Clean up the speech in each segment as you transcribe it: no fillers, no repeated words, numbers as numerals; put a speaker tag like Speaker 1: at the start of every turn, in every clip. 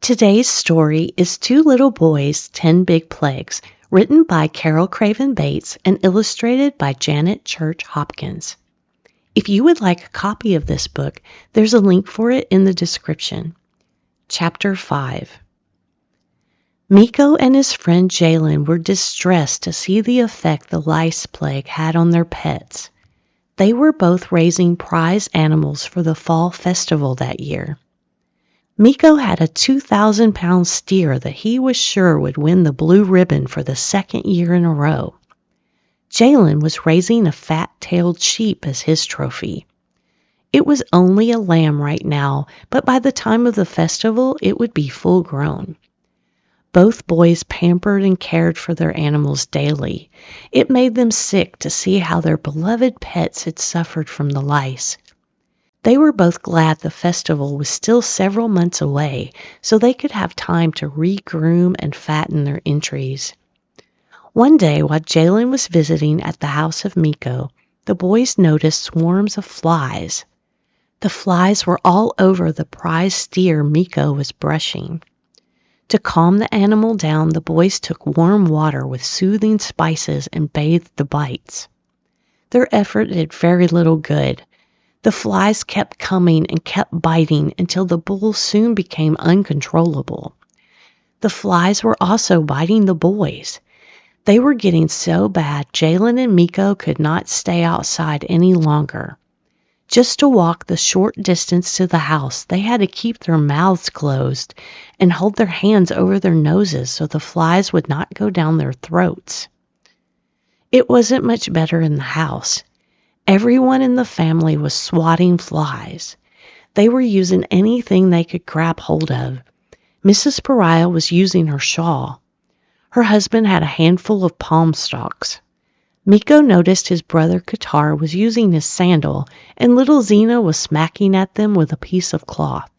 Speaker 1: Today's story is Two Little Boys, 10 Big Plagues, written by Carol Craven Bates and illustrated by Janet Church Hopkins. If you would like a copy of this book, there's a link for it in the description. Chapter 5. Miko and his friend Jalen were distressed to see the effect the lice plague had on their pets. They were both raising prize animals for the fall festival that year. Miko had a 2,000-pound steer that he was sure would win the blue ribbon for the second year in a row. Jalen was raising a fat-tailed sheep as his trophy. It was only a lamb right now, but by the time of the festival, it would be full-grown. Both boys pampered and cared for their animals daily. It made them sick to see how their beloved pets had suffered from the lice. They were both glad the festival was still several months away, so they could have time to re-groom and fatten their entries. One day, while Jalen was visiting at the house of Miko, the boys noticed swarms of flies. The flies were all over the prize steer Miko was brushing. To calm the animal down, the boys took warm water with soothing spices and bathed the bites. Their effort did very little good. The flies kept coming and kept biting until the bull soon became uncontrollable. The flies were also biting the boys. They were getting so bad Jalen and Miko could not stay outside any longer. Just to walk the short distance to the house, they had to keep their mouths closed and hold their hands over their noses so the flies would not go down their throats. It wasn't much better in the house. Everyone in the family was swatting flies. They were using anything they could grab hold of. Mrs. Pariah was using her shawl. Her husband had a handful of palm stalks. Miko noticed his brother Qatar was using his sandal, and little Zena was smacking at them with a piece of cloth.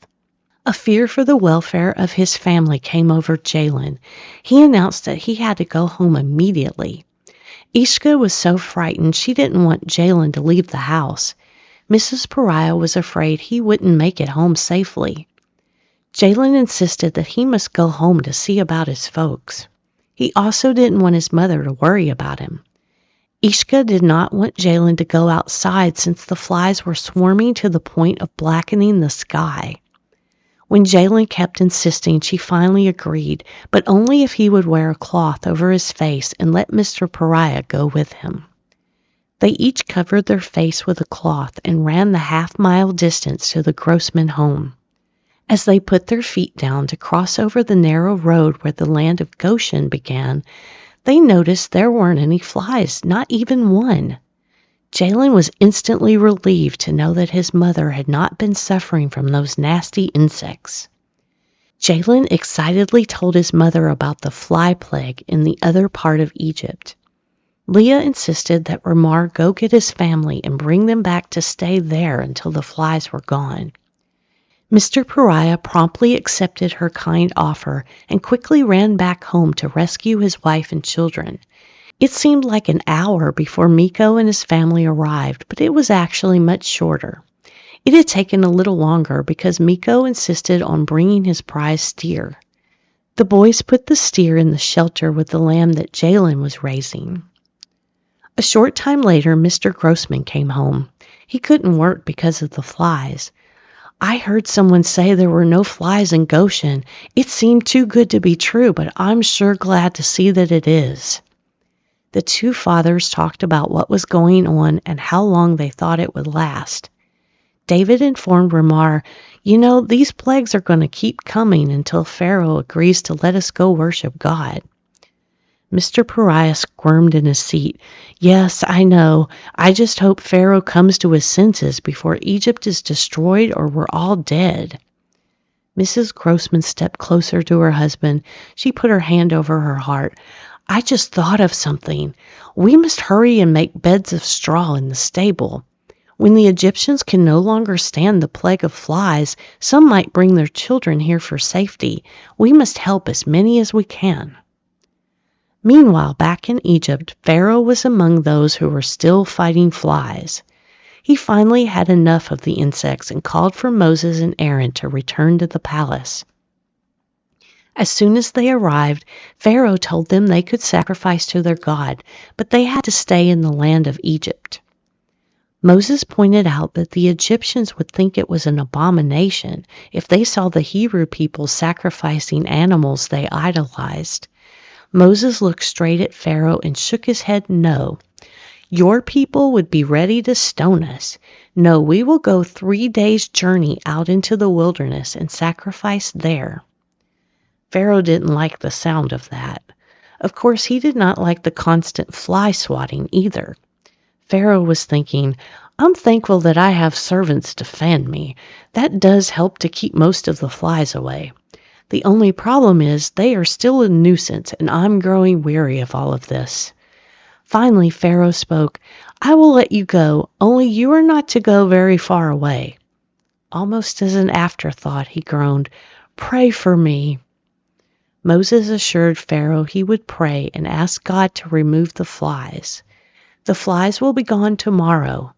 Speaker 1: A fear for the welfare of his family came over Jalen. He announced that he had to go home immediately. Ishka was so frightened she didn't want Jalen to leave the house. Mrs. Pariah was afraid he wouldn't make it home safely. Jalen insisted that he must go home to see about his folks. He also didn't want his mother to worry about him. Ishka did not want Jalen to go outside since the flies were swarming to the point of blackening the sky. When Jalen kept insisting, she finally agreed, but only if he would wear a cloth over his face and let Mr. Pariah go with him. They each covered their face with a cloth and ran the half-mile distance to the Grossman home. As they put their feet down to cross over the narrow road where the land of Goshen began, they noticed there weren't any flies, not even one. Jalen was instantly relieved to know that his mother had not been suffering from those nasty insects. Jalen excitedly told his mother about the fly plague in the other part of Egypt. Leah insisted that Ramar go get his family and bring them back to stay there until the flies were gone. Mr. Pariah promptly accepted her kind offer and quickly ran back home to rescue his wife and children. It seemed like an hour before Miko and his family arrived, but it was actually much shorter. It had taken a little longer because Miko insisted on bringing his prize steer. The boys put the steer in the shelter with the lamb that Jalen was raising. A short time later, Mr. Grossman came home. He couldn't work because of the flies. "I heard someone say there were no flies in Goshen. It seemed too good to be true, but I'm sure glad to see that it is." The two fathers talked about what was going on and how long they thought it would last. David informed Ramar, "These plagues are going to keep coming until Pharaoh agrees to let us go worship God." Mr. Pariah squirmed in his seat. "Yes, I know. I just hope Pharaoh comes to his senses before Egypt is destroyed or we're all dead." Mrs. Grossman stepped closer to her husband. She put her hand over her heart. "I just thought of something. We must hurry and make beds of straw in the stable. When the Egyptians can no longer stand the plague of flies, some might bring their children here for safety. We must help as many as we can." Meanwhile, back in Egypt, Pharaoh was among those who were still fighting flies. He finally had enough of the insects and called for Moses and Aaron to return to the palace. As soon as they arrived, Pharaoh told them they could sacrifice to their God, but they had to stay in the land of Egypt. Moses pointed out that the Egyptians would think it was an abomination if they saw the Hebrew people sacrificing animals they idolized. Moses looked straight at Pharaoh and shook his head no. Your people would be ready to stone us. No, we will go 3 days' journey out into the wilderness and sacrifice there. Pharaoh didn't like the sound of that. Of course, he did not like the constant fly swatting either. Pharaoh was thinking, I'm thankful that I have servants to fan me. That does help to keep most of the flies away. The only problem is they are still a nuisance, and I'm growing weary of all of this. Finally, Pharaoh spoke, I will let you go, only you are not to go very far away. Almost as an afterthought, he groaned, Pray for me. Moses assured Pharaoh he would pray and ask God to remove the flies. The flies will be gone tomorrow.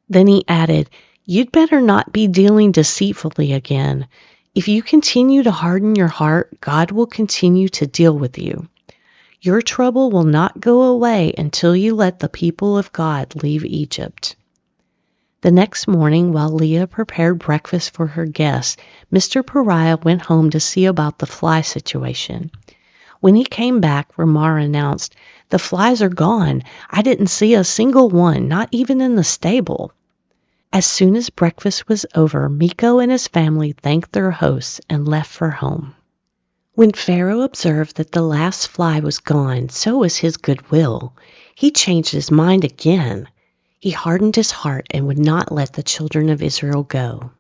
Speaker 1: Then he added, You'd better not be dealing deceitfully again. If you continue to harden your heart, God will continue to deal with you. Your trouble will not go away until you let the people of God leave Egypt. The next morning, while Leah prepared breakfast for her guests, Mr. Pariah went home to see about the fly situation. When he came back, Ramar announced, The flies are gone. I didn't see a single one, not even in the stable. As soon as breakfast was over, Miko and his family thanked their hosts and left for home. When Pharaoh observed that the last fly was gone, so was his goodwill. He changed his mind again. He hardened his heart and would not let the children of Israel go.